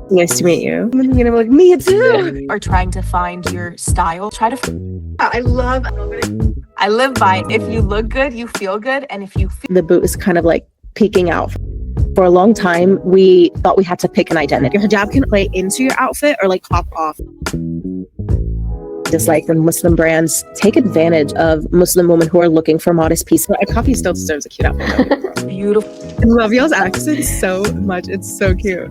Nice to meet you. And I'm like, me too. Or trying to find your style. I live by if you look good, you feel good, and if you feel The boot is kind of like peeking out. For a long time, we thought we had to pick an identity. Your hijab can play into your outfit or like pop off. Just like when Muslim brands take advantage of Muslim women who are looking for modest pieces. A coffee still deserves a cute outfit. beautiful. I love y'all's accents so much. It's so cute.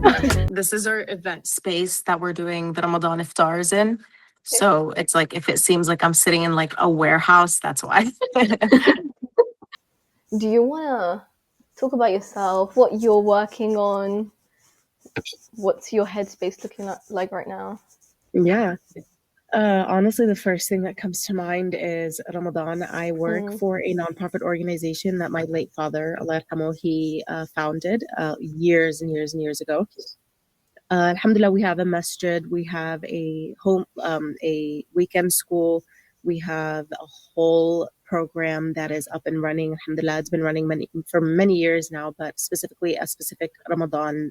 This is our event space that we're doing the Ramadan iftars in. So it's like if it seems like I'm sitting in like a warehouse, that's why. Do you want to talk about yourself, what you're working on? What's your headspace looking like right now? Yeah. Honestly, the first thing that comes to mind is Ramadan. I work for a nonprofit organization that my late father, Allah yarhamu, he founded years and years and years ago. Alhamdulillah, we have a masjid, we have a a weekend school, we have a whole program that is up and running. Alhamdulillah, it's been running for many years now, but specifically a specific Ramadan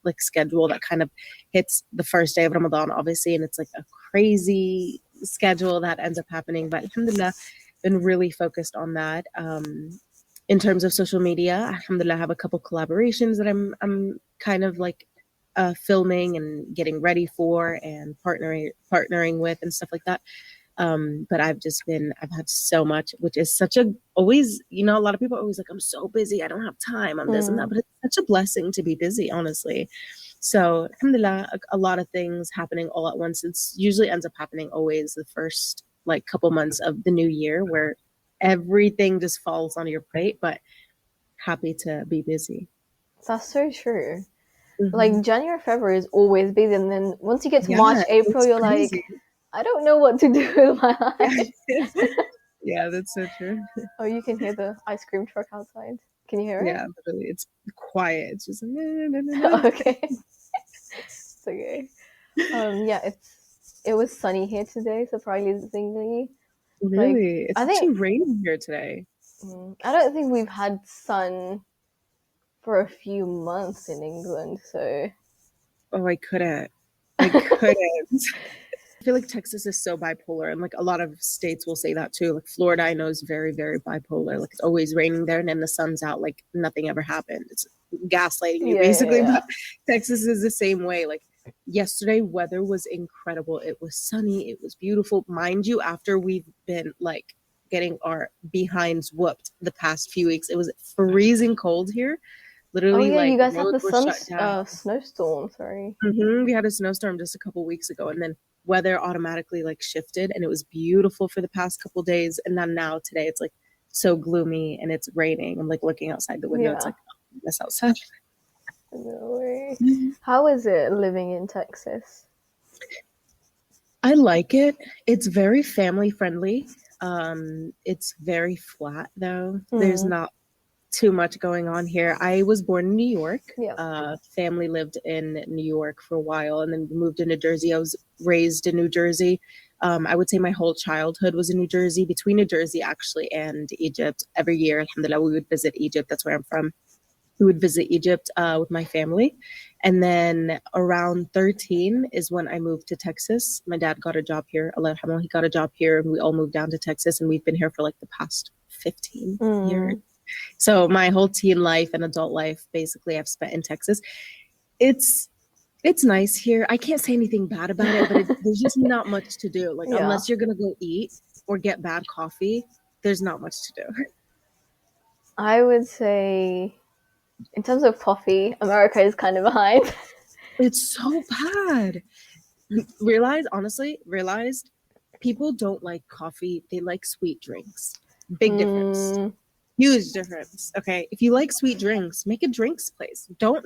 like schedule that kind of hits the first day of Ramadan, obviously, and it's like a crazy schedule that ends up happening. But Alhamdulillah, been really focused on that. In terms of social media, Alhamdulillah, I have a couple collaborations that I'm kind of like filming and getting ready for and partnering with and stuff like that. But I've had so much, which is always, a lot of people are always like, I'm so busy, I don't have time, I'm this and that, but it's such a blessing to be busy, honestly. So alhamdulillah, a lot of things happening all at once. It's usually ends up happening always the first like couple months of the new year where everything just falls on your plate, but happy to be busy. That's so true. Like January, February is always busy, and then once you get to March, April, you're crazy. Like, I don't know what to do with my life. Yeah, that's so true. Oh, you can hear the ice cream truck outside. Can you hear it? Yeah, literally, it's quiet. It's just okay. It's okay. Yeah, it was sunny here today, surprisingly. Really, it's actually raining here today. I don't think we've had sun for a few months in England, so. Oh, I couldn't. I feel like Texas is so bipolar, and like a lot of states will say that too. Like Florida, I know is very, very bipolar. Like it's always raining there, and then the sun's out, like nothing ever happened. It's gaslighting you, basically. Yeah. But Texas is the same way. Like yesterday, weather was incredible. It was sunny. It was beautiful, mind you. After we've been like getting our behinds whooped the past few weeks, it was freezing cold here. Literally, like you guys had the snowstorm. Sorry, we had a snowstorm just a couple weeks ago, and then weather automatically like shifted, and it was beautiful for the past couple days. And then now today, it's like so gloomy and it's raining. I'm like looking outside the window. Yeah. It's like that's outside. No way. How is it living in Texas? I like it. It's very family friendly. It's very flat though. There's not too much going on here. I was born in New York. Yeah. Family lived in New York for a while and then moved to New Jersey. I was raised in New Jersey. I would say my whole childhood was in New Jersey, between New Jersey actually and Egypt. Every year, alhamdulillah, we would visit Egypt. That's where I'm from. We would visit Egypt with my family. And then around 13 is when I moved to Texas. My dad got a job here. Allah yarhamu, he got a job here, and we all moved down to Texas, and we've been here for like the past 15 years. So my whole teen life and adult life, basically, I've spent in Texas. It's nice here. I can't say anything bad about it, but there's just not much to do. Like unless you're gonna go eat or get bad coffee, there's not much to do. I would say, in terms of coffee, America is kind of behind. It's so bad. Realized people don't like coffee. They like sweet drinks. Big difference. Huge difference. Okay, if you like sweet drinks, make a drinks place. Don't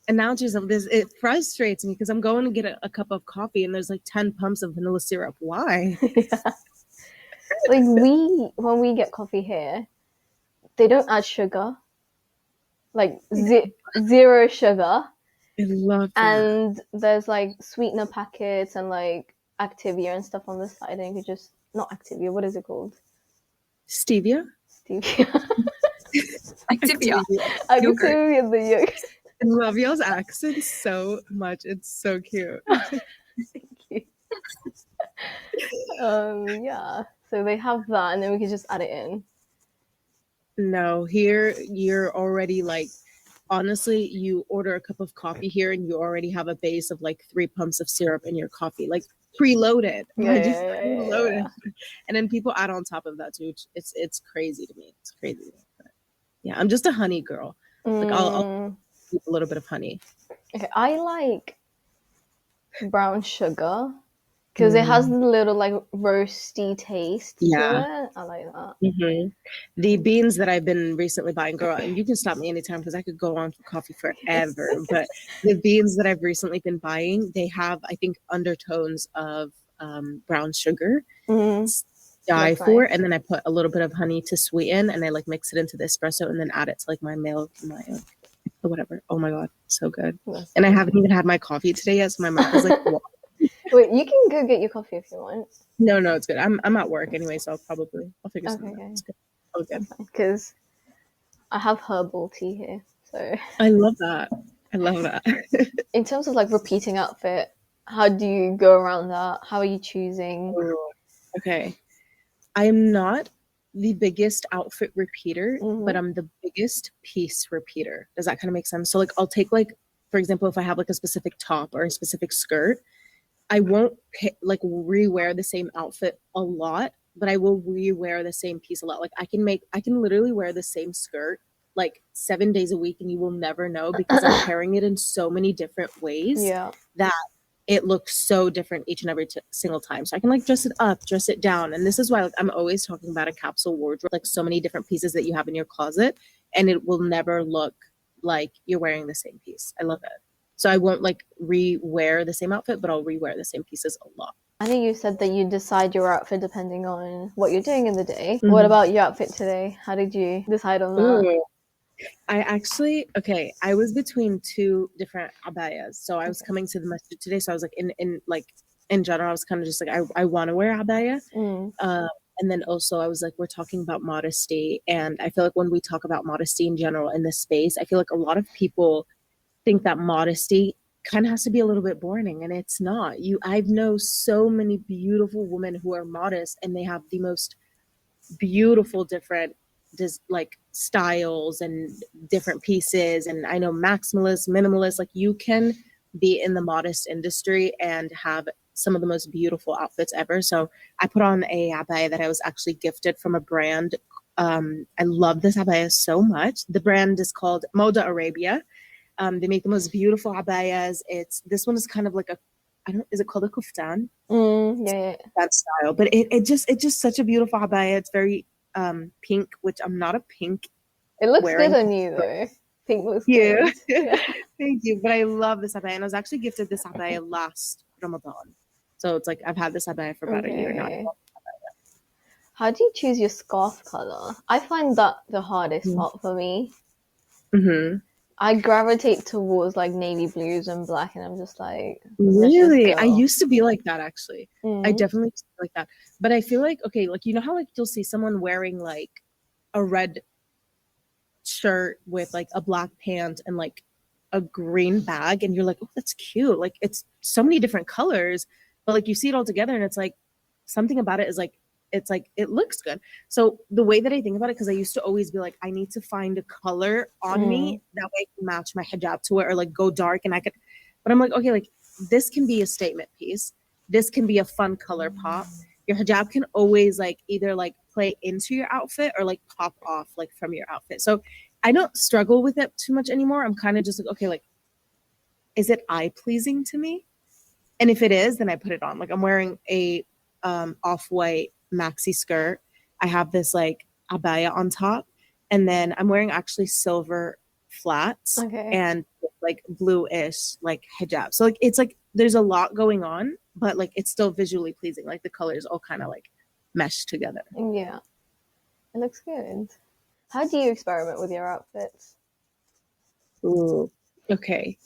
announce yourself. It frustrates me because I'm going to get a cup of coffee and there's like 10 pumps of vanilla syrup. Why? Yeah. Like when we get coffee here, they don't add sugar. Like zero sugar. I love that. And there's like sweetener packets and like Activia and stuff on the side, and you could just not Activia. What is it called? Stevia. Activia. Activia. Activia, the yolk. love y'all's accents so much. It's so cute. Thank you. Yeah. So they have that, and then we can just add it in. No, here you're already like, honestly, you order a cup of coffee here and you already have a base of like 3 pumps of syrup in your coffee, like preloaded. Preloaded. And then people add on top of that too. It's crazy to me. It's crazy to me. But yeah, I'm just a honey girl. Like I'll keep a little bit of honey. Okay, I like brown sugar because it has the little like roasty taste to it. I like that. Mm-hmm. The beans that I've been recently buying, girl, and you can stop me anytime because I could go on for coffee forever. But the beans that I've recently been buying, they have, I think, undertones of brown sugar. Die for it, and then I put a little bit of honey to sweeten, and I like mix it into the espresso, and then add it to like my milk, or whatever. Oh my god, so good! And I haven't even had my coffee today yet, so my mouth is like. Wait, you can go get your coffee if you want. No, it's good. I'm at work anyway, so I'll figure something out. It's good. Oh, good. Because I have herbal tea here, so I love that. In terms of like repeating outfit, how do you go around that? How are you choosing? Okay, I am not the biggest outfit repeater, but I'm the biggest piece repeater. Does that kind of make sense? So like I'll take like, for example, if I have like a specific top or a specific skirt, I won't like rewear the same outfit a lot, but I will rewear the same piece a lot. Like I can literally wear the same skirt like 7 days a week and you will never know because I'm pairing it in so many different ways that it looks so different each and every single time. So I can like dress it up, dress it down. And this is why like, I'm always talking about a capsule wardrobe, like so many different pieces that you have in your closet and it will never look like you're wearing the same piece. I love it. So I won't like re-wear the same outfit, but I'll re-wear the same pieces a lot. I know you said that you decide your outfit depending on what you're doing in the day. What about your outfit today? How did you decide on that? I was between two different abayas. So I was coming to the masjid today. So I was like in general, I was kind of just like, I want to wear abaya. And then also I was like, we're talking about modesty. And I feel like when we talk about modesty in general in this space, I feel like a lot of people think that modesty kind of has to be a little bit boring, and it's not. I've known so many beautiful women who are modest and they have the most beautiful different like styles and different pieces. And I know maximalist, minimalist, like you can be in the modest industry and have some of the most beautiful outfits ever. So I put on a abaya that I was actually gifted from a brand. I love this abaya so much. The brand is called Moda Arabia. They make the most beautiful abayas. This one is kind of like is it called a kuftan? Yeah. That style. But it's just such a beautiful abaya. It's very pink, which I'm not a pink. It looks good on you though. Pink looks good. Yeah. Thank you. But I love this abaya, and I was actually gifted this abaya last Ramadan. So it's like I've had this abaya for about a year now. How do you choose your scarf color? I find that the hardest part for me. I gravitate towards like navy blues and black, and I'm just like, really? I used to be like that actually. I definitely used to be like that. But I feel like, okay, like you know how like you'll see someone wearing like a red shirt with like a black pant and like a green bag, and you're like, oh, that's cute. Like it's so many different colors, but like you see it all together, and it's like something about it is like it's like it looks good. So the way that I think about it, because I used to always be like, I need to find a color on me that way I can match my hijab to it, or like go dark and I could. But I'm like, okay, like this can be a statement piece. This can be a fun color pop. Your hijab can always like either like play into your outfit or like pop off like from your outfit. So I don't struggle with it too much anymore. I'm kind of just like, okay, like is it eye pleasing to me? And if it is, then I put it on. Like I'm wearing a off-white maxi skirt. I have this like abaya on top, and then I'm wearing actually silver flats and like bluish like hijab. So like it's like there's a lot going on, but like it's still visually pleasing. Like the colors all kind of like mesh together. Yeah, it looks good. How do you experiment with your outfits? Ooh, okay.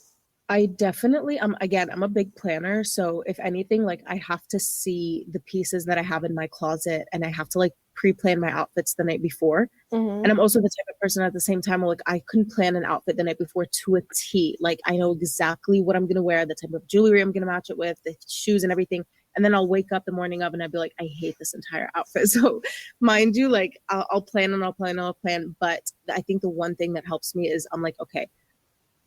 I definitely I'm a big planner, so if anything, like I have to see the pieces that I have in my closet and I have to like pre-plan my outfits the night before. And I'm also the type of person at the same time where like I couldn't plan an outfit the night before to a T. Like I know exactly what I'm gonna wear, the type of jewelry I'm gonna match it with, the shoes and everything. And then I'll wake up the morning of and I'd be like, I hate this entire outfit. So mind you, like I'll plan and I'll plan and I'll plan. But I think the one thing that helps me is I'm like, okay,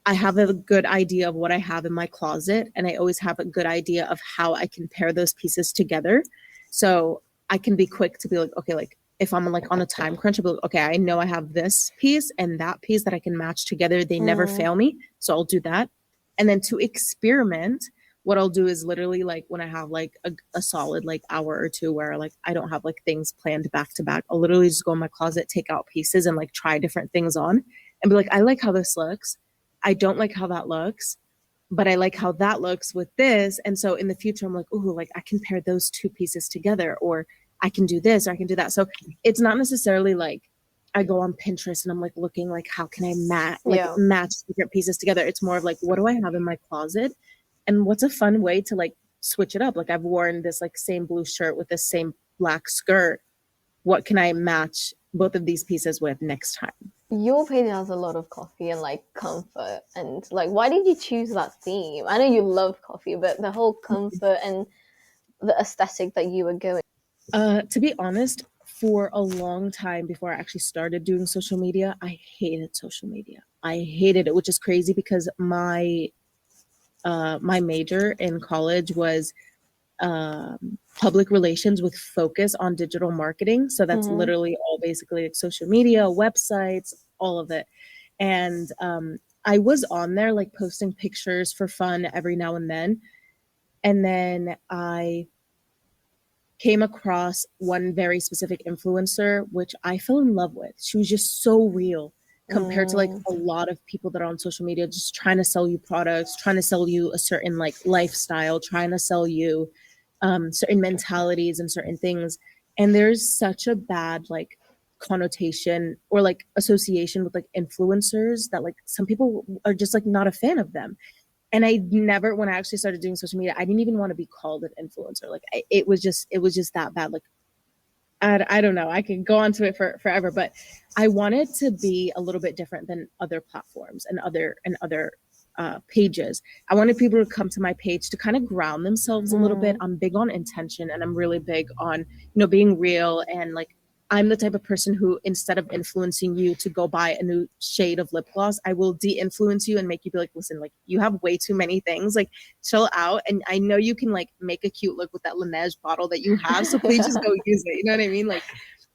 I have a good idea of what I have in my closet, and I always have a good idea of how I can pair those pieces together. So I can be quick to be like, okay, like if I'm like on a time crunch, I'll be like, okay, I know I have this piece and that piece that I can match together. They never fail me. So I'll do that. And then to experiment, what I'll do is literally like when I have like a solid like hour or two where like I don't have like things planned back to back, I'll literally just go in my closet, take out pieces and like try different things on and be like, I like how this looks. I don't like how that looks, but I like how that looks with this. And so in the future, I'm like, ooh, like I can pair those two pieces together, or I can do this, or I can do that. So it's not necessarily like I go on Pinterest and I'm like looking like, how can I match different pieces together? It's more of like, what do I have in my closet? And what's a fun way to like switch it up? Like I've worn this like same blue shirt with this same black skirt. What can I match both of these pieces with next time? Your page has a lot of coffee and like comfort, and like why did you choose that theme? I know you love coffee, but the whole comfort and the aesthetic that you were going. To be honest, for a long time before I actually started doing social media, I hated social media. I hated it, which is crazy because my major in college was public relations with focus on digital marketing. So that's literally all basically like social media, websites, all of it. And I was on there like posting pictures for fun every now and then. And then I came across one very specific influencer, which I fell in love with. She was just so real compared to like a lot of people that are on social media, just trying to sell you products, trying to sell you a certain like lifestyle, trying to sell you certain mentalities and certain things. And there's such a bad like connotation or like association with like influencers that like some people are just like not a fan of them. And I never, when I actually started doing social media, I didn't even want to be called an influencer. Like it was just that bad. Like I don't know. I could go on to it for forever, but I wanted to be a little bit different than other platforms and other pages. I wanted people to come to my page to kind of ground themselves a little bit. I'm big on intention, and I'm really big on being real, and like I'm the type of person who, instead of influencing you to go buy a new shade of lip gloss, I will de-influence you and make you be like, listen, like you have way too many things, like chill out. And I know you can like make a cute look with that Laneige bottle that you have. So please just go use it. You know what I mean? Like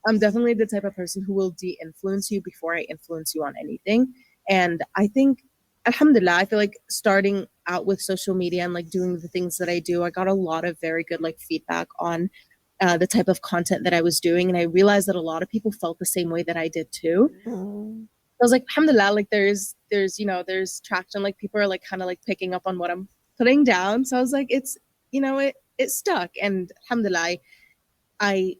I'm definitely the type of person who will de-influence you before I influence you on anything. And I think, alhamdulillah, I feel like starting out with social media and like doing the things that I do, I got a lot of very good like feedback on the type of content that I was doing. And I realized that a lot of people felt the same way that I did too. I was like, alhamdulillah, like there's traction, like people are like kind of like picking up on what I'm putting down. So I was like, it's, it stuck. And alhamdulillah, I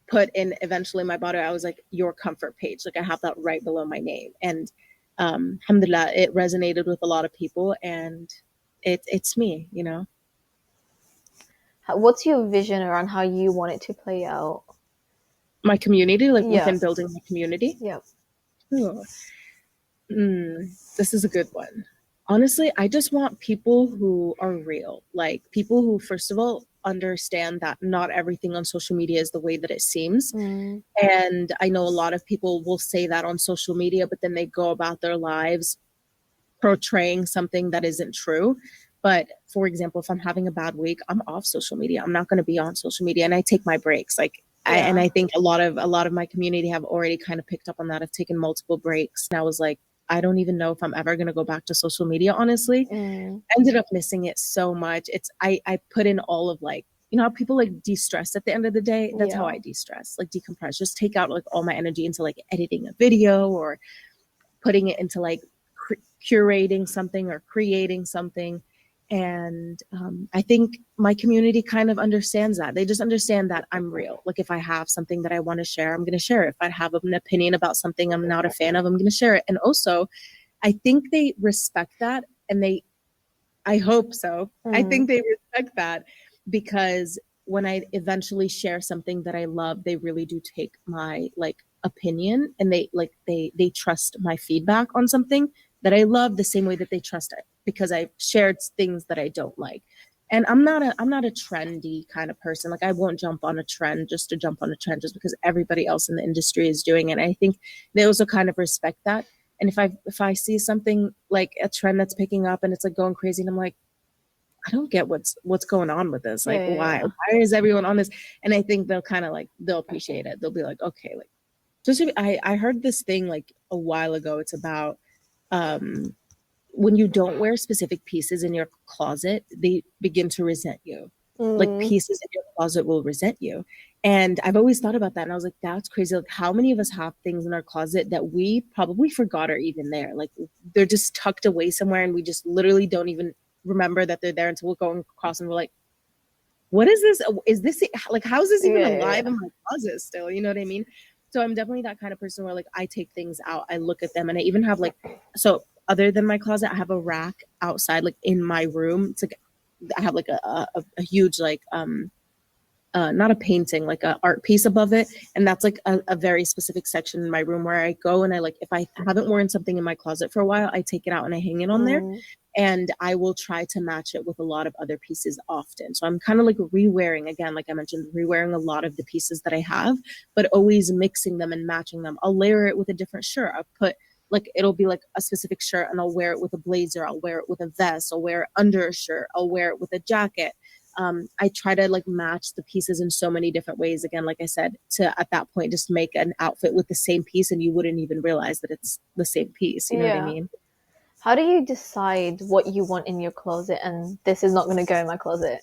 put in eventually my bio, I was like, your comfort page. Like I have that right below my name. And alhamdulillah, it resonated with a lot of people, and it's me, What's your vision around how you want it to play out? My community, like within building my community. Yeah. This is a good one. Honestly, I just want people who are real, like people who, first of all, understand that not everything on social media is the way that it seems. And I know a lot of people will say that on social media, but then they go about their lives portraying something that isn't true. But for example, if I'm having a bad week, I'm off social media. I'm not going to be on social media, and I take my breaks. Like, and I think a lot of my community have already kind of picked up on that. I've taken multiple breaks, and I was like, I don't even know if I'm ever going to go back to social media. Honestly, I ended up missing it so much. I put in all of like, how people like de-stress at the end of the day. That's how I de-stress, like decompress, just take out like all my energy into like editing a video or putting it into like curating something or creating something. And I think my community kind of understands that. They just understand that I'm real. Like if I have something that I want to share, I'm going to share it. If I have an opinion about something I'm not a fan of, I'm going to share it. And also, I think they respect that, and I hope so. I think they respect that because when I eventually share something that I love, they really do take my like opinion, and they trust my feedback on something that I love the same way that they trust it, because I've shared things that I don't like. And I'm not a trendy kind of person. Like I won't jump on a trend just to jump on a trend just because everybody else in the industry is doing it. And I think they also kind of respect that. And if I see something like a trend that's picking up and it's like going crazy, and I'm like, I don't get what's going on with this. Like, why is everyone on this? And I think they'll kind of like, they'll appreciate it. They'll be like, okay, like, just I heard this thing like a while ago. It's about when you don't wear specific pieces in your closet, they begin to resent you. Like pieces in your closet will resent you. And I've always thought about that. And I was like, that's crazy. Like, how many of us have things in our closet that we probably forgot are even there? Like, they're just tucked away somewhere, and we just literally don't even remember that they're there until we're going across and we're like, what is this? Is this like, how is this even alive in my closet still? You know what I mean? So I'm definitely that kind of person where like I take things out, I look at them, and I even have like, so other than my closet, I have a rack outside, like in my room. It's like I have like a huge like not a painting, like a art piece above it, and that's like a very specific section in my room where I go and I like, if I haven't worn something in my closet for a while, I take it out and I hang it on there, and I will try to match it with a lot of other pieces often. So I'm kind of like rewearing, again, like I mentioned, rewearing a lot of the pieces that I have, but always mixing them and matching them. I'll layer it with a different shirt. I'll put like, it'll be like a specific shirt, and I'll wear it with a blazer, I'll wear it with a vest, I'll wear it under a shirt, I'll wear it with a jacket. I try to like match the pieces in so many different ways. Again, like I said, to at that point just make an outfit with the same piece, and you wouldn't even realize that it's the same piece. You know what I mean? How do you decide what you want in your closet and this is not going to go in my closet?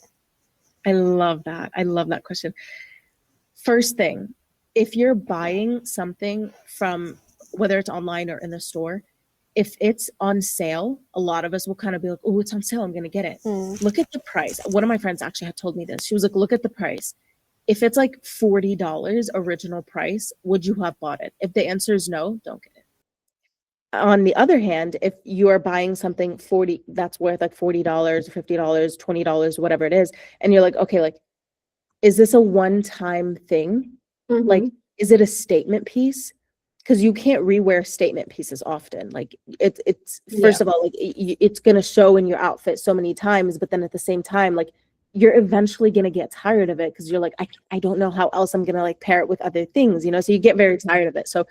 I love that. I love that question. First thing, if you're buying something from, whether it's online or in the store, if it's on sale, a lot of us will kind of be like, oh, it's on sale, I'm going to get it. Look at the price. One of my friends actually had told me this. She was like, look at the price. If it's like $40 original price, would you have bought it? If the answer is no, don't get it. On the other hand, if you are buying something that's worth like $40, $50, $20, whatever it is, and you're like, okay, like, is this a one-time thing? Like, is it a statement piece? Because you can't rewear statement pieces often. Like it's first of all, like it's going to show in your outfit so many times, but then at the same time, like you're eventually going to get tired of it, because you're like, I don't know how else I'm going to like pair it with other things, you know? So you get very tired of it. So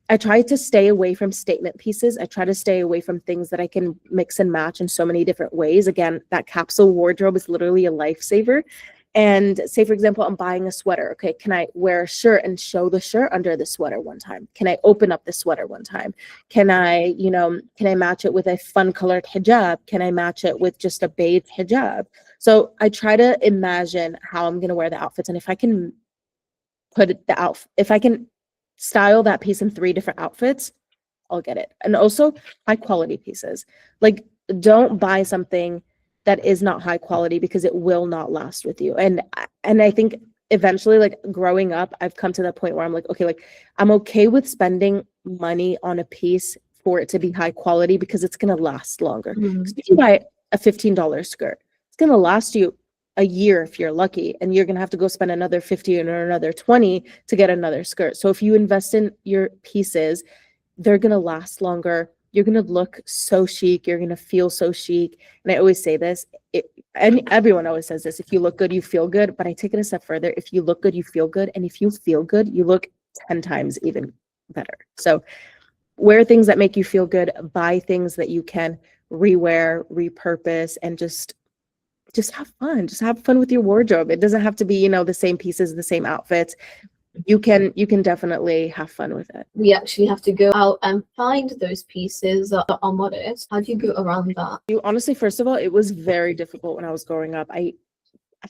I try to stay away from statement pieces. I try to stay away from things that I can mix and match in so many different ways. Again, that capsule wardrobe is literally a lifesaver. And say, for example, I'm buying a sweater. Okay, can I wear a shirt and show the shirt under the sweater one time? Can I open up the sweater one time? Can I match it with a fun colored hijab? Can I match it with just a beige hijab? So I try to imagine how I'm going to wear the outfits. And if I can if I can style that piece in 3 different outfits, I'll get it. And also high quality pieces. Like, don't buy something that is not high quality, because it will not last with you. And I think eventually, like growing up, I've come to that point where I'm like, okay, like I'm okay with spending money on a piece for it to be high quality, because it's going to last longer. If you buy a $15 skirt, it's going to last you a year if you're lucky, and you're going to have to go spend another 50 or another 20 to get another skirt. So if you invest in your pieces, they're going to last longer. You're going to look so chic. You're going to feel so chic. And I always say this, and everyone always says this, if you look good, you feel good. But I take it a step further. If you look good, you feel good. And if you feel good, you look 10 times even better. So wear things that make you feel good. Buy things that you can rewear, repurpose, and just have fun. Just have fun with your wardrobe. It doesn't have to be, the same pieces, the same outfits. You can definitely have fun with it. We actually have to go out and find those pieces that are modest. How do you go around that? Honestly, first of all, it was very difficult when I was growing up. I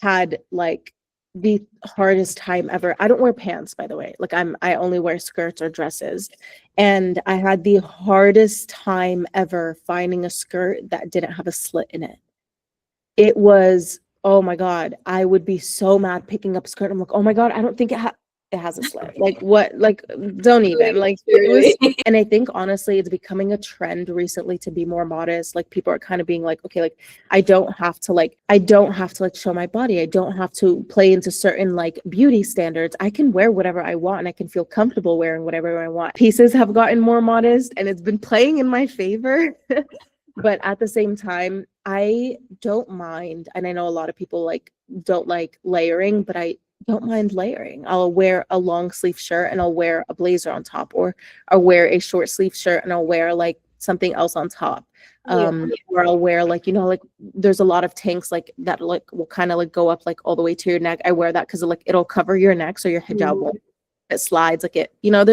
had like the hardest time ever. I don't wear pants, by the way. Like I only wear skirts or dresses. And I had the hardest time ever finding a skirt that didn't have a slit in it. It was, oh my God, I would be so mad picking up a skirt. I'm like, oh my God, I don't think it has a slit. Like what, like don't even like it was. And I think honestly it's becoming a trend recently to be more modest. Like people are kind of being like, okay, like I don't have to like show my body. I don't have to play into certain like beauty standards. I can wear whatever I want and I can feel comfortable wearing whatever I want. Pieces have gotten more modest and it's been playing in my favor. But at the same time, I don't mind, and I know a lot of people like don't like layering, but I don't mind layering. I'll wear a long sleeve shirt and I'll wear a blazer on top, or I'll wear a short sleeve shirt and I'll wear like something else on top. Or I'll wear like, you know, like there's a lot of tanks like that like will kind of like go up like all the way to your neck. I wear that because like it'll cover your neck so your hijab won't, it slides like it, you know,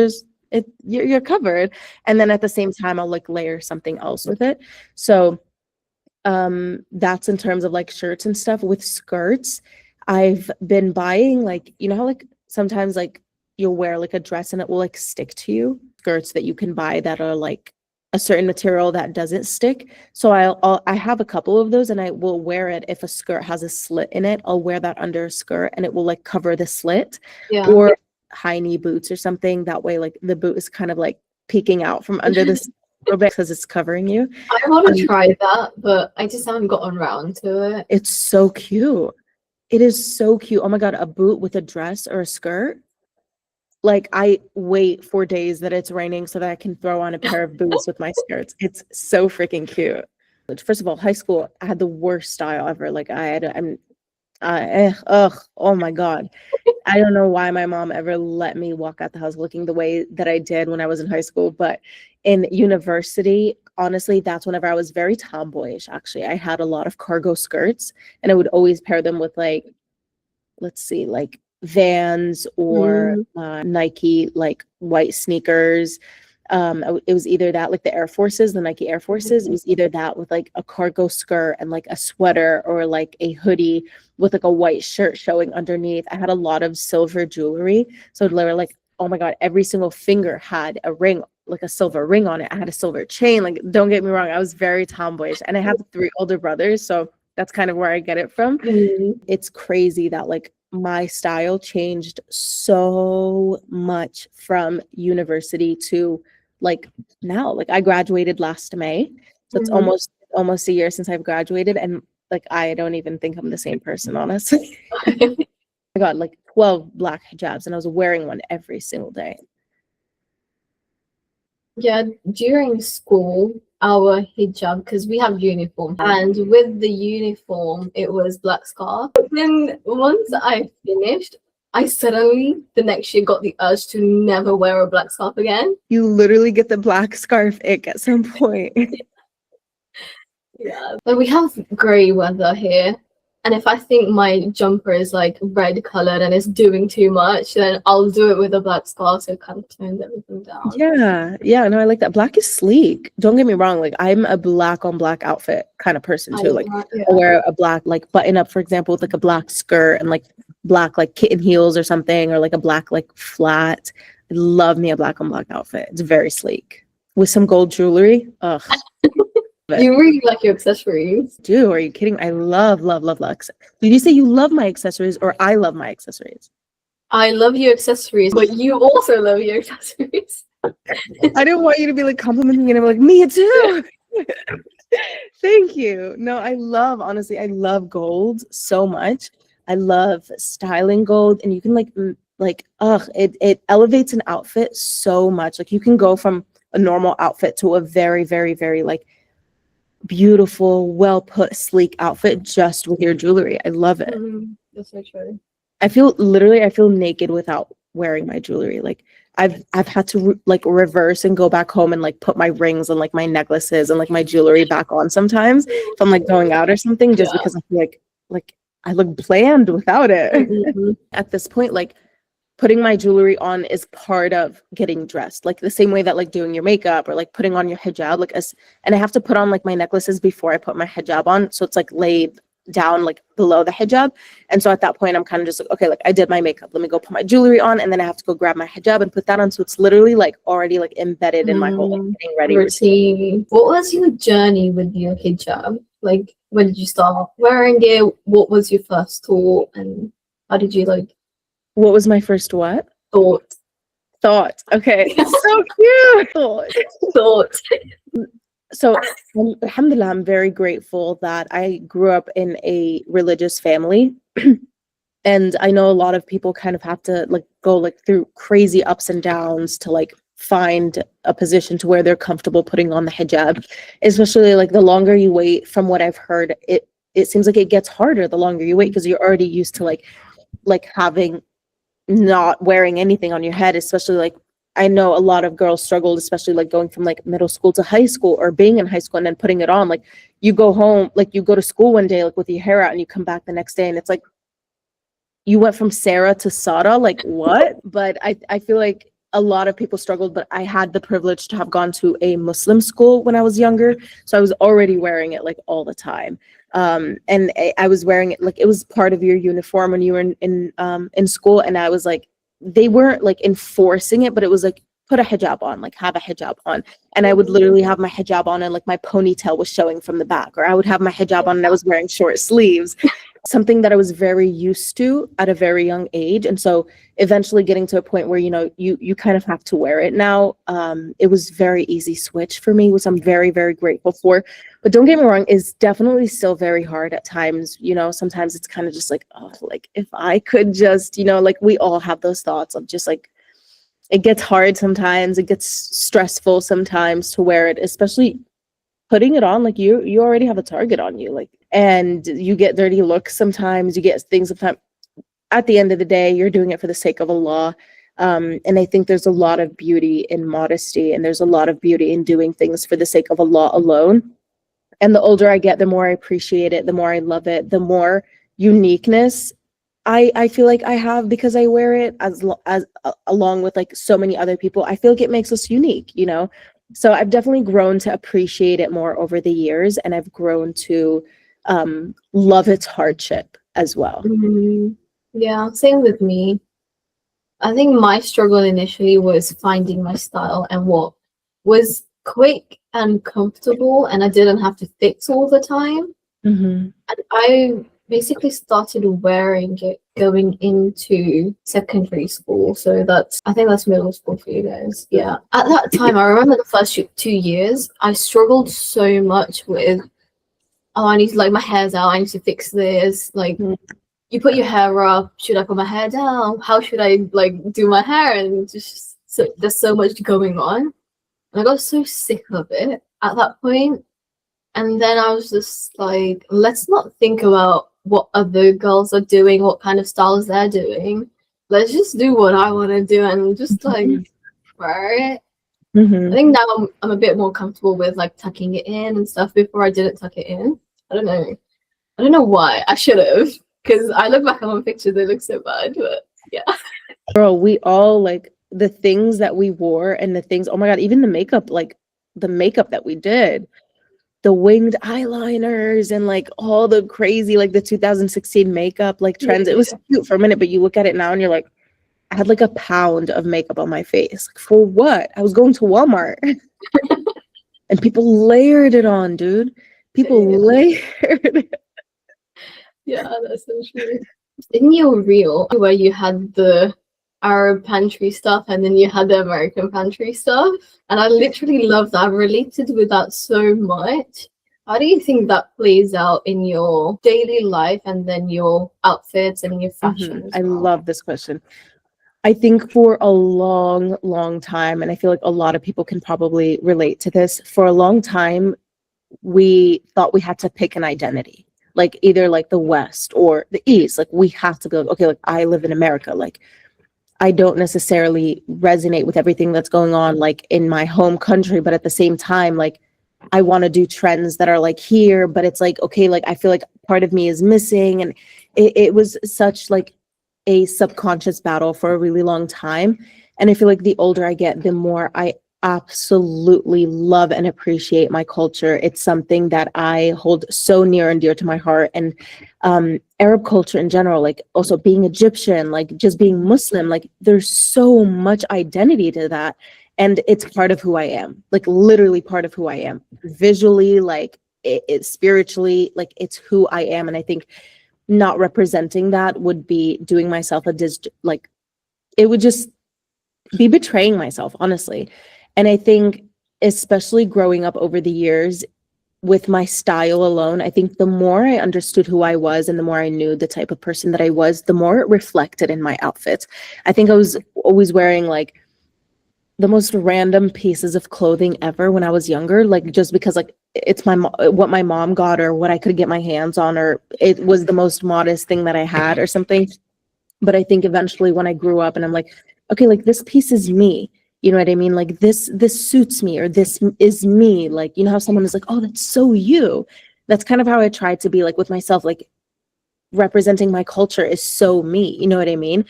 you're covered. And then at the same time I'll like layer something else with it. So that's in terms of like shirts and stuff. With skirts, I've been buying like, you know how like sometimes like you'll wear like a dress and it will like stick to you. Skirts that you can buy that are like a certain material that doesn't stick. So I have a couple of those and I will wear it. If a skirt has a slit in it, I'll wear that under a skirt and it will like cover the slit. Or high knee boots or something. That way like the boot is kind of like peeking out from under this little bit because it's covering you. I want to try that, but I just haven't gotten around to it. It's so cute. It is so cute. Oh my God, a boot with a dress or a skirt. Like I wait for days that it's raining so that I can throw on a pair of boots with my skirts. It's so freaking cute. First of all, high school, I had the worst style ever. Like oh my God. I don't know why my mom ever let me walk out the house looking the way that I did when I was in high school. But in university, honestly, that's whenever I was very tomboyish. Actually, I had a lot of cargo skirts and I would always pair them with like, let's see, like Vans or Nike, like white sneakers. It was either that, like the Air Forces, the Nike Air Forces. It was either that with like a cargo skirt and like a sweater, or like a hoodie with like a white shirt showing underneath. I had a lot of silver jewelry. So they were like, oh my God, every single finger had a ring, like a silver ring on it. I had a silver chain. Like, don't get me wrong, I was very tomboyish. And I have 3 older brothers. So that's kind of where I get it from. It's crazy that like my style changed so much from university to like now. Like I graduated last May, so it's almost a year since I've graduated, and like I don't even think I'm the same person, honestly. I got like 12 black hijabs and I was wearing one every single day. Yeah, during school, our hijab, because we have uniform, and with the uniform, it was black scarf. But then once I finished, I suddenly the next year got the urge to never wear a black scarf again. You literally get the black scarf ick at some point. Yeah, but we have grey weather here. And if I think my jumper is like red colored and it's doing too much, then I'll do it with a black scarf so it kind of tones everything down. Yeah, no, I like that. Black is sleek. Don't get me wrong. Like I'm a black on black outfit kind of person too. Like I wear a black like button up, for example, with like a black skirt and like black like kitten heels or something, or like a black like flat. I love me a black on black outfit. It's very sleek with some gold jewelry. Ugh. You really like your accessories. Dude, are you kidding? I love. Did you say you love my accessories or I love my accessories? I love your accessories, but you also love your accessories. I didn't want you to be like complimenting me and I'm like, me too. Thank you. No, honestly, I love gold so much. I love styling gold, and you can it elevates an outfit so much. Like you can go from a normal outfit to a very, very, very like beautiful, well put, sleek outfit just with your jewelry. I love it. That's so true. I feel naked without wearing my jewelry. Like I've had to reverse and go back home and like put my rings and like my necklaces and like my jewelry back on sometimes if I'm like going out or something, just because I feel like I look bland without it. At this point, like putting my jewelry on is part of getting dressed, like the same way that like doing your makeup or like putting on your hijab, and I have to put on like my necklaces before I put my hijab on, so it's like laid down like below the hijab. And so at that point I'm kind of just like, okay, like I did my makeup, let me go put my jewelry on, and then I have to go grab my hijab and put that on. So it's literally like already like embedded in my whole like, getting ready routine. What was your journey with your hijab? Like when did you start wearing it? What was your first thought, and how did you like? What was my first what? Thought. Thought. Okay. So cute. Thought. Thought. So, alhamdulillah, I'm very grateful that I grew up in a religious family. And I know a lot of people kind of have to like go like through crazy ups and downs to like find a position to where they're comfortable putting on the hijab. Especially like the longer you wait, from what I've heard, it seems like it gets harder the longer you wait because you're already used to like having not wearing anything on your head, especially like I know a lot of girls struggled, especially like going from like middle school to high school or being in high school and then putting it on. Like you go home, like you go to school one day like with your hair out and you come back the next day and it's like you went from Sarah to Sada, like what? But I feel like a lot of people struggled, but I had the privilege to have gone to a Muslim school when I was younger. So I was already wearing it like all the time. And I was wearing it like it was part of your uniform when you were in school. And I was like, they weren't like enforcing it, but it was like, put a hijab on, like have a hijab on. And I would literally have my hijab on and like my ponytail was showing from the back, or I would have my hijab on and I was wearing short sleeves, something that I was very used to at a very young age. And so eventually getting to a point where, you know, you kind of have to wear it now. It was very easy switch for me, which I'm very, very grateful for. But don't get me wrong, it's definitely still very hard at times. You know, sometimes it's kind of just like, oh, like if I could just, you know, like we all have those thoughts of just like, it gets hard sometimes, it gets stressful sometimes to wear it, especially putting it on, like you already have a target on you, like, and you get dirty looks sometimes, you get things sometimes. At the end of the day, you're doing it for the sake of Allah. And I think there's a lot of beauty in modesty, and there's a lot of beauty in doing things for the sake of Allah alone. And the older I get, the more I appreciate it, the more I love it, the more uniqueness I feel like I have because I wear it as along with like so many other people. I feel like it makes us unique, you know? So I've definitely grown to appreciate it more over the years, and I've grown to love its hardship as well. Yeah, same with me. I think my struggle initially was finding my style and what was quick and comfortable, and I didn't have to fix all the time. And I basically started wearing it going into secondary school. So I think that's middle school for you guys. Yeah. At that time, I remember the first 2 years, I struggled so much with, oh, I need to, like, my hair's out, I need to fix this. Like, you put your hair up, should I put my hair down? How should I, like, do my hair? And just, so, there's so much going on. And I got so sick of it at that point. And then I was just like, let's not think about what other girls are doing, what kind of styles they're doing. Let's just do what I want to do and just like wear it. I think now I'm a bit more comfortable with like tucking it in and stuff. Before I didn't tuck it in. I don't know why. I should have, because I look back on my pictures, they look so bad. But yeah. Girl, we all like the things that we wore and the things, oh my God, even the makeup, like the makeup that we did. The winged eyeliners and like all the crazy, like the 2016 makeup, like trends. It was cute for a minute, but you look at it now and you're like, I had like a pound of makeup on my face. Like, for what? I was going to Walmart. And people layered it on, dude. People layered it. Yeah, that's so true. In your reel where you had the Arab pantry stuff and then you had the American pantry stuff, and I literally love that. I related with that so much. How do you think that plays out in your daily life and then your outfits and your fashion? I love this question. I think for a long, long time, and I feel like a lot of people can probably relate to this, for a long time, we thought we had to pick an identity, like either like the West or the East. Like we have to be like, okay, like I live in America, like I don't necessarily resonate with everything that's going on like in my home country, but at the same time, like I want to do trends that are like here, but it's like, okay, like I feel like part of me is missing. And it was such like a subconscious battle for a really long time. And I feel like the older I get, the more I absolutely love and appreciate my culture. It's something that I hold so near and dear to my heart. And Arab culture in general, like also being Egyptian, like just being Muslim, like there's so much identity to that. And it's part of who I am, like literally part of who I am. Visually, like it's spiritually, like it's who I am. And I think not representing that would be doing myself a like it would just be betraying myself, honestly. And I think, especially growing up over the years with my style alone, I think the more I understood who I was and the more I knew the type of person that I was, the more it reflected in my outfits. I think I was always wearing like the most random pieces of clothing ever when I was younger, like just because like it's what my mom got or what I could get my hands on, or it was the most modest thing that I had or something. But I think eventually when I grew up and I'm like, okay, like this piece is me. You know what I mean? Like this suits me, or this is me. Like, you know how someone is like, oh, that's so you. That's kind of how I tried to be like with myself, like representing my culture is so me. You know what I mean?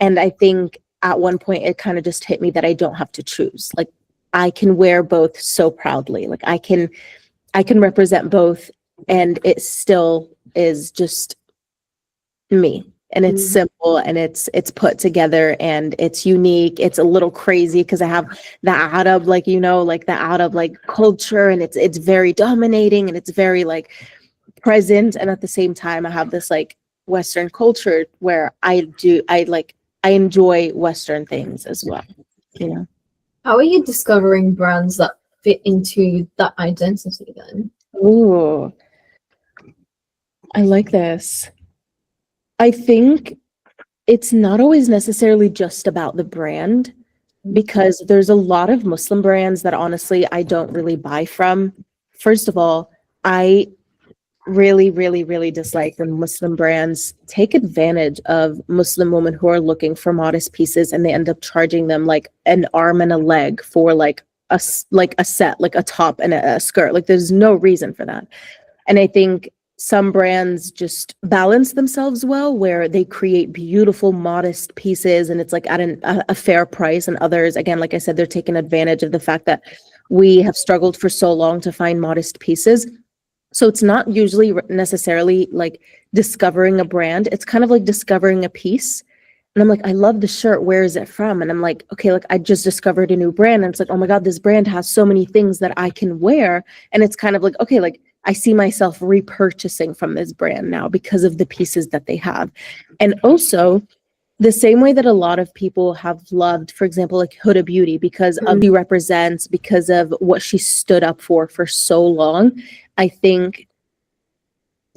And I think at one point it kind of just hit me that I don't have to choose. Like I can wear both so proudly. Like I can represent both and it still is just me, and it's simple and it's put together and it's unique. It's a little crazy because I have the Arab, like, you know, like the Arab like culture, and it's very dominating and it's very like present, and at the same time I have this like Western culture where I enjoy Western things as well, you know. How are you discovering brands that fit into that identity then? Ooh, I like this. I think it's not always necessarily just about the brand, because there's a lot of Muslim brands that honestly I don't really buy from. First of all, I really, really, really dislike when Muslim brands take advantage of Muslim women who are looking for modest pieces and they end up charging them like an arm and a leg for like a set, like a top and a skirt. Like there's no reason for that. And I think some brands just balance themselves well, where they create beautiful, modest pieces and it's like at a fair price. And others, again, like I said, they're taking advantage of the fact that we have struggled for so long to find modest pieces. So it's not usually necessarily like discovering a brand. It's kind of like discovering a piece. And I'm like, I love the shirt. Where is it from? And I'm like, okay, like I just discovered a new brand. And it's like, oh my God, this brand has so many things that I can wear. And it's kind of like, okay, like I see myself repurchasing from this brand now because of the pieces that they have. And also, the same way that a lot of people have loved, for example, like Huda Beauty, because of who she represents, because of what she stood up for so long. I think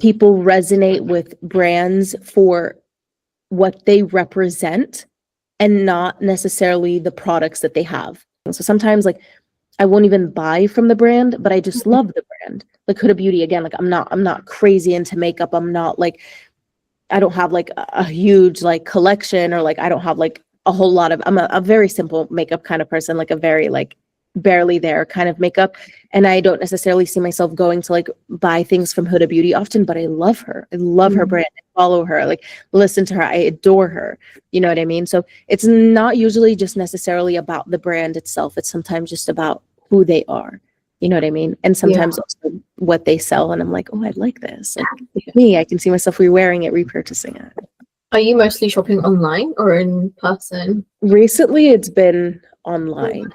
people resonate with brands for what they represent and not necessarily the products that they have. So sometimes like I won't even buy from the brand, but I just love the brand. Like Huda Beauty, again, like I'm not crazy into makeup. I'm not like, I don't have like a huge like collection, or like I don't have like a whole lot of, I'm a very simple makeup kind of person, like a very like barely there kind of makeup. And I don't necessarily see myself going to like buy things from Huda Beauty often, but I love her. I love her brand. I follow her, like listen to her. I adore her. You know what I mean? So it's not usually just necessarily about the brand itself. It's sometimes just about who they are. You know what I mean? And sometimes also what they sell. And I'm like, oh, I like this. Like me, I can see myself re-wearing it, repurchasing it. Are you mostly shopping online or in person? Recently, it's been online.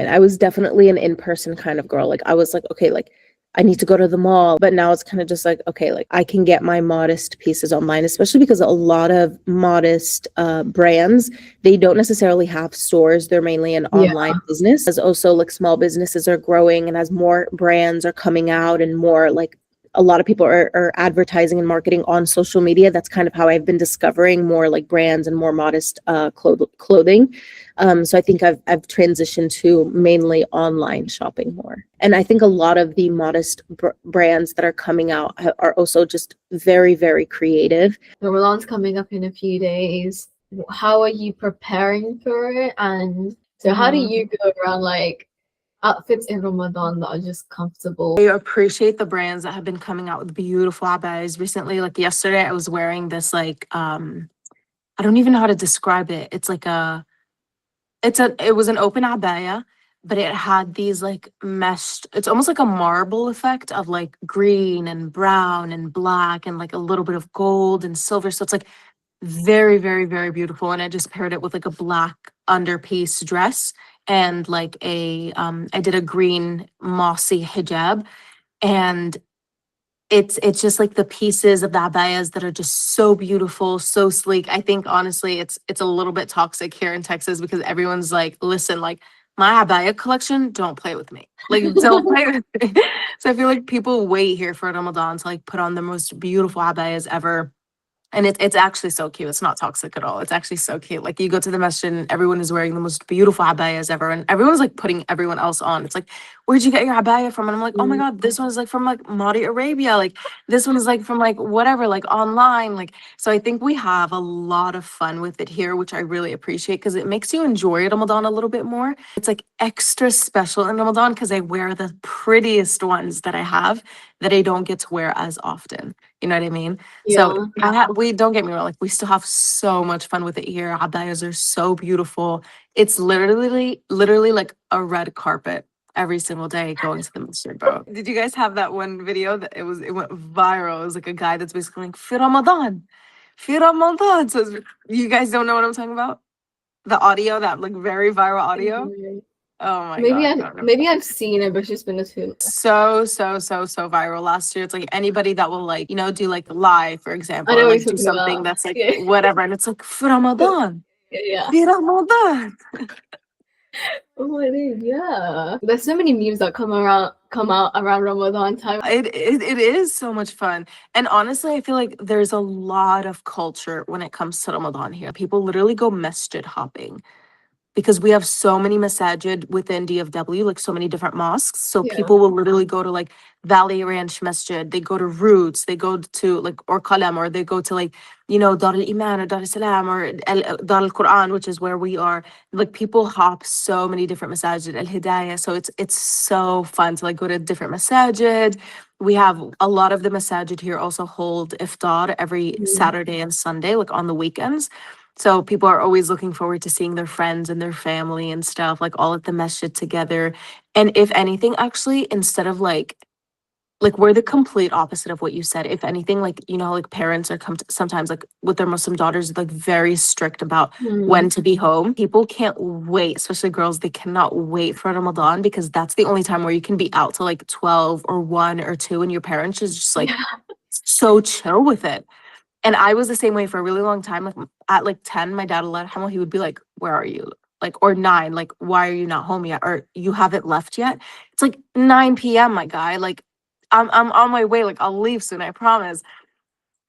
I was definitely an in-person kind of girl. Like I was like, okay, like I need to go to the mall. But now it's kind of just like, okay, like I can get my modest pieces online, especially because a lot of modest brands, they don't necessarily have stores. They're mainly an online business. As also like small businesses are growing, and as more brands are coming out and more like a lot of people are advertising and marketing on social media. That's kind of how I've been discovering more like brands and more modest clothing. So I think I've transitioned to mainly online shopping more. And I think a lot of the modest brands that are coming out are also just very, very creative. Ramadan's coming up in a few days. How are you preparing for it? And so how do you go around like outfits in Ramadan that are just comfortable? I appreciate the brands that have been coming out with beautiful abayas recently. Like yesterday, I was wearing this like I don't even know how to describe it. It's like it was an open abaya, but it had these like meshed. It's almost like a marble effect of like green and brown and black and like a little bit of gold and silver. So it's like very, very, very beautiful. And I just paired it with like a black underpiece dress and like I did a green mossy hijab. And it's just like the pieces of the abayas that are just so beautiful, so sleek. I think honestly it's a little bit toxic here in Texas because everyone's like, listen, like my abaya collection, don't play with me. Like don't play with me. So I feel like people wait here for Ramadan to like put on the most beautiful abayas ever. And it's actually so cute. It's not toxic at all. It's actually so cute. Like you go to the masjid and everyone is wearing the most beautiful abayas ever. And everyone's like putting everyone else on. It's like, where'd you get your abaya from? And I'm like, oh my God, this one's like from like Saudi Arabia. Like this one is like from like whatever, like online. Like, so I think we have a lot of fun with it here, which I really appreciate because it makes you enjoy Ramadan a little bit more. It's like extra special in Ramadan because I wear the prettiest ones that I have that I don't get to wear as often. You know what I mean? So we don't get me wrong, like we still have so much fun with it here. Abayas are so beautiful. It's literally like a red carpet every single day going to the masjid, bro. Did you guys have that one video that it went viral? It was like a guy that's basically like Fi Ramadan. Fi Ramadan. So you guys don't know what I'm talking about? The audio, that like very viral audio. Oh my God. Maybe I've seen it, but it's just been a few. So viral last year. It's like anybody that will like, do like live, for example, I know or what like you're do talking something about. that's like whatever. And it's like for Ramadan. Yeah. For Ramadan. Oh my God, yeah. There's so many memes that come out around Ramadan time. It is so much fun. And honestly, I feel like there's a lot of culture when it comes to Ramadan here. People literally go masjid hopping, because we have so many masajid within DFW, like so many different mosques. So people will literally go to like Valley Ranch Masjid, they go to Roots, they go to like or Qalam, or they go to like, Dar al Iman or Dar al Salam or Dar al Quran, which is where we are. Like people hop so many different masajid, Al Hidayah. So it's so fun to like go to different masajid. We have a lot of the masajid here also hold iftar every Saturday and Sunday, like on the weekends. So people are always looking forward to seeing their friends and their family and stuff, like all at the masjid together. And if anything, actually, instead of like we're the complete opposite of what you said. If anything, like, like parents are sometimes like with their Muslim daughters, like very strict about when to be home. People can't wait, especially girls, they cannot wait for Ramadan because that's the only time where you can be out till like 12 or 1 or 2 and your parents is just like so chill with it. And I was the same way for a really long time. Like at like 10, my dad, Allah yarhamah, he would be like, where are you? Like, or 9, like, why are you not home yet? Or you haven't left yet? It's like 9 p.m., my guy. Like, I'm on my way. Like, I'll leave soon, I promise.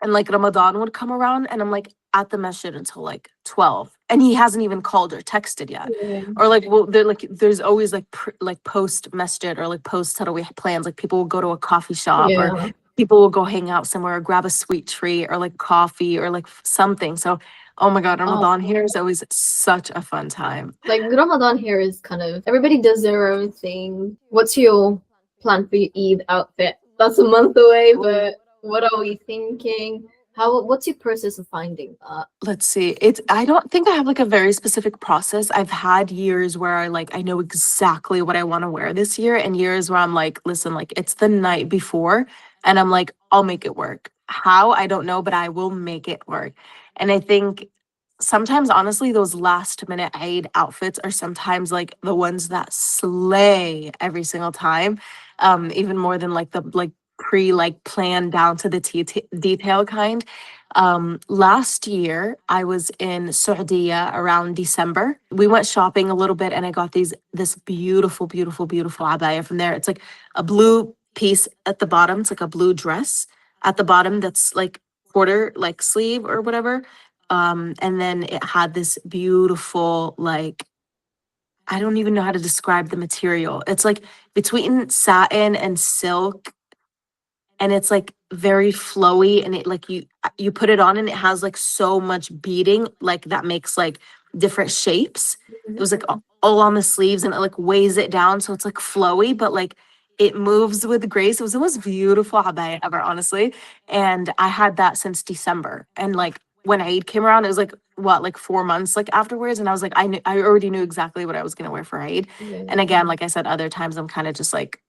And like Ramadan would come around and I'm like at the masjid until like 12. And he hasn't even called or texted yet. Or like, well, there's always like post masjid or like post tarawih plans. Like people will go to a coffee shop or people will go hang out somewhere or grab a sweet treat or like coffee or like something. So, oh my God, Ramadan here is always such a fun time. Like Ramadan here is kind of, everybody does their own thing. What's your plan for your Eid outfit? That's a month away, but what are we thinking? What's your process of finding that? Let's see. I don't think I have like a very specific process. I've had years where I know exactly what I want to wear this year, and years where I'm like, listen, like it's the night before and I'm like, I'll make it work. How? I don't know, but I will make it work. And I think sometimes honestly those last minute Eid outfits are sometimes like the ones that slay every single time. Even more than like the planned down to the detail kind. Last year I was in Saudi around December. We went shopping a little bit and I got this beautiful abaya from there. It's like a blue piece at the bottom. It's like a blue dress at the bottom that's like quarter like sleeve or whatever. And then it had this beautiful, like, I don't even know how to describe the material. It's like between satin and silk, and it's like very flowy, and it like you put it on and it has like so much beading, like that makes like different shapes. It was like all on the sleeves and it like weighs it down. So it's like flowy, but like it moves with grace. It was the most beautiful abaya ever, honestly. And I had that since December. And like when Eid came around, it was like what, like 4 months like afterwards. And I was like, I already knew exactly what I was gonna wear for Eid. And again, like I said, other times I'm kind of just like,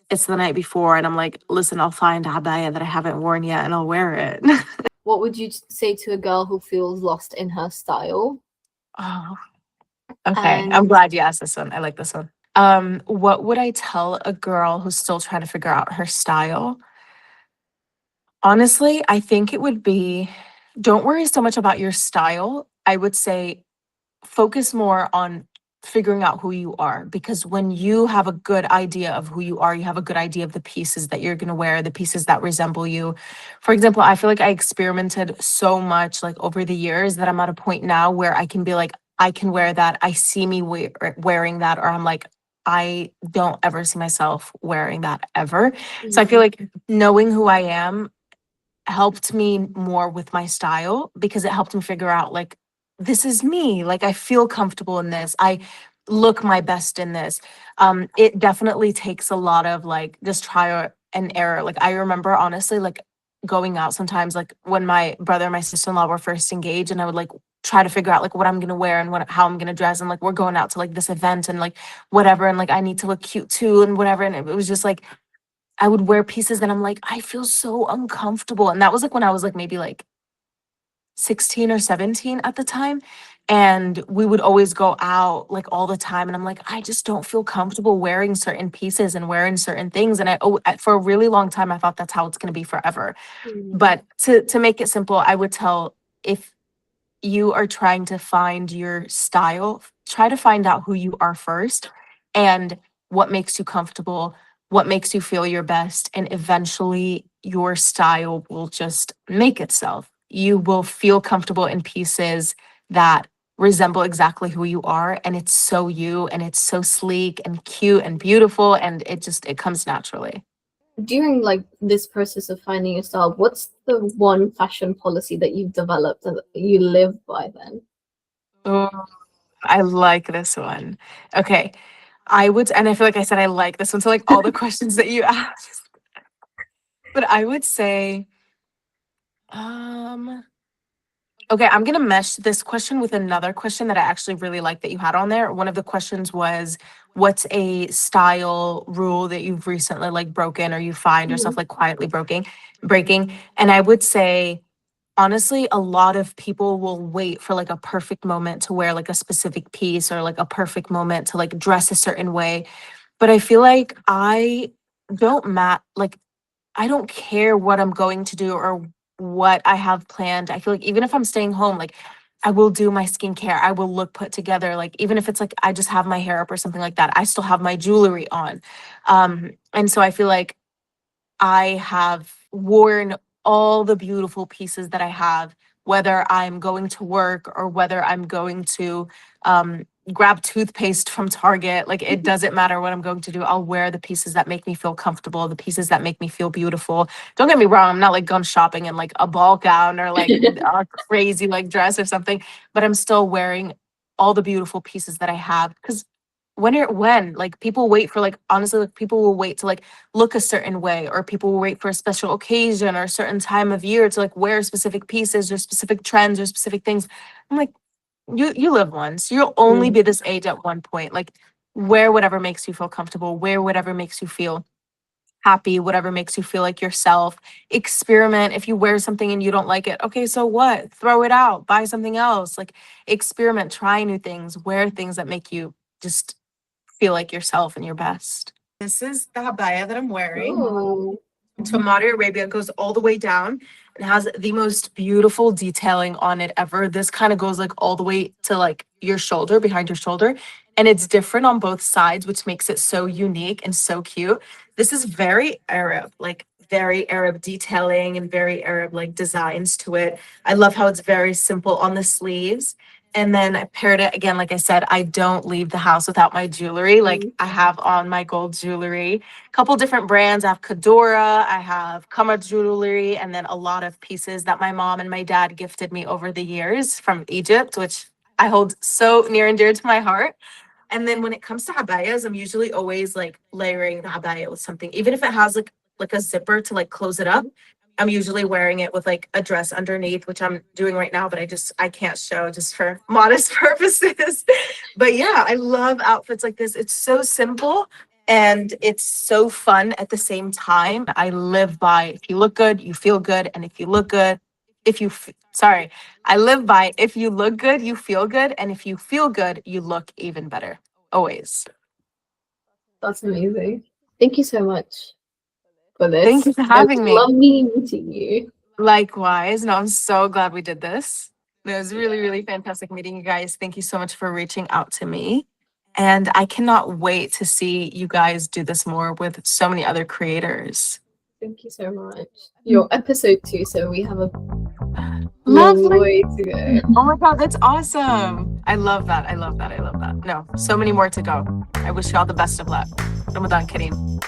it's the night before and I'm like, listen, I'll find abaya that I haven't worn yet and I'll wear it. What would you say to a girl who feels lost in her style? Oh, okay. I'm glad you asked this one. I like this one. What would I tell a girl who's still trying to figure out her style? Honestly, I think it would be, don't worry so much about your style. I would say focus more on figuring out who you are, because when you have a good idea of who you are, you have a good idea of the pieces that you're going to wear, the pieces that resemble you. For example, I feel like I experimented so much like over the years that I'm at a point now where I can be like, I can wear that. I see me wearing that, or I'm like, I don't ever see myself wearing that ever. So I feel like knowing who I am helped me more with my style, because it helped me figure out like, this is me, like I feel comfortable in this, I look my best in this. It definitely takes a lot of like just and error. Like I remember honestly like going out sometimes, like when my brother and my sister-in-law were first engaged, and I would like try to figure out like what I'm gonna wear and how I'm gonna dress, and like we're going out to like this event and like whatever, and like I need to look cute too and whatever, and it was just like I would wear pieces that I'm like, I feel so uncomfortable. And that was like when I was like maybe like 16 or 17 at the time. And we would always go out like all the time. And I'm like, I just don't feel comfortable wearing certain pieces and wearing certain things. And for a really long time, I thought that's how it's going to be forever. But to make it simple, I would tell, if you are trying to find your style, try to find out who you are first and what makes you comfortable, what makes you feel your best. And eventually your style will just make itself. You will feel comfortable in pieces that resemble exactly who you are. And it's so you, and it's so sleek and cute and beautiful. And it comes naturally. During like this process of finding your style, what's the one fashion policy that you've developed that you live by then? Oh, I like this one. Okay. And I feel like I said I like this one. So like all the questions that you asked. But I would say, um, okay, I'm gonna mesh this question with another question that I actually really like that you had on there. One of the questions was, what's a style rule that you've recently like broken, or you find yourself like quietly breaking? And I would say, honestly, a lot of people will wait for like a perfect moment to wear like a specific piece, or like a perfect moment to like dress a certain way. But I feel like I don't care what I'm going to do or what I have planned. I feel like even if I'm staying home, like I will do my skincare, I will look put together. Like even if it's like I just have my hair up or something like that, I still have my jewelry on. And so I feel like I have worn all the beautiful pieces that I have, whether I'm going to work or whether I'm going to um, grab toothpaste from Target. Like it doesn't matter what I'm going to do. I'll wear the pieces that make me feel comfortable, the pieces that make me feel beautiful. Don't get me wrong, I'm not like going shopping in like a ball gown or like a crazy like dress or something, but I'm still wearing all the beautiful pieces that I have, because when like people wait for like, honestly, like people will wait to like look a certain way, or people will wait for a special occasion or a certain time of year to like wear specific pieces or specific trends or specific things. I'm like, you live once, you'll only be this age at one point. Like wear whatever makes you feel comfortable, wear whatever makes you feel happy, whatever makes you feel like yourself. Experiment. If you wear something and you don't like it, okay, so what? Throw it out, buy something else. Like experiment, try new things, wear things that make you just feel like yourself and your best. This is the habaya that I'm wearing. Oh, To Saudi Arabia. It goes all the way down and has the most beautiful detailing on it ever. This kind of goes like all the way to like your shoulder, behind your shoulder. And it's different on both sides, which makes it so unique and so cute. This is very Arab, like very Arab detailing and very Arab like designs to it. I love how it's very simple on the sleeves. And then I paired it again, like I said, I don't leave the house without my jewelry. Like I have on my gold jewelry, couple different brands. I have Kadora, I have Kama jewelry, and then a lot of pieces that my mom and my dad gifted me over the years from Egypt, which I hold so near and dear to my heart. And then when it comes to habayas, I'm usually always like layering the habaya with something, even if it has like a zipper to like close it up. I'm usually wearing it with like a dress underneath, which I'm doing right now, but I can't show just for modest purposes. But yeah, I love outfits like this. It's so simple and it's so fun at the same time. I live by, if you look good, you feel good, and if you look good, sorry, I live by, if you look good, you feel good, and if you feel good, you look even better. Always. that's amazing. Thank you so much. for this. Thank you for It was having me. lovely meeting you. Likewise. No, I'm so glad we did this. It was really, really fantastic meeting you guys. Thank you so much for reaching out to me. And I cannot wait to see you guys do this more with so many other creators. Thank you so much. Your episode 2, so we have a long Lovely. way to go. Oh my God, that's awesome. I love that. I love that. I love that. No, so many more to go. I wish you all the best of luck. Ramadan Kareem.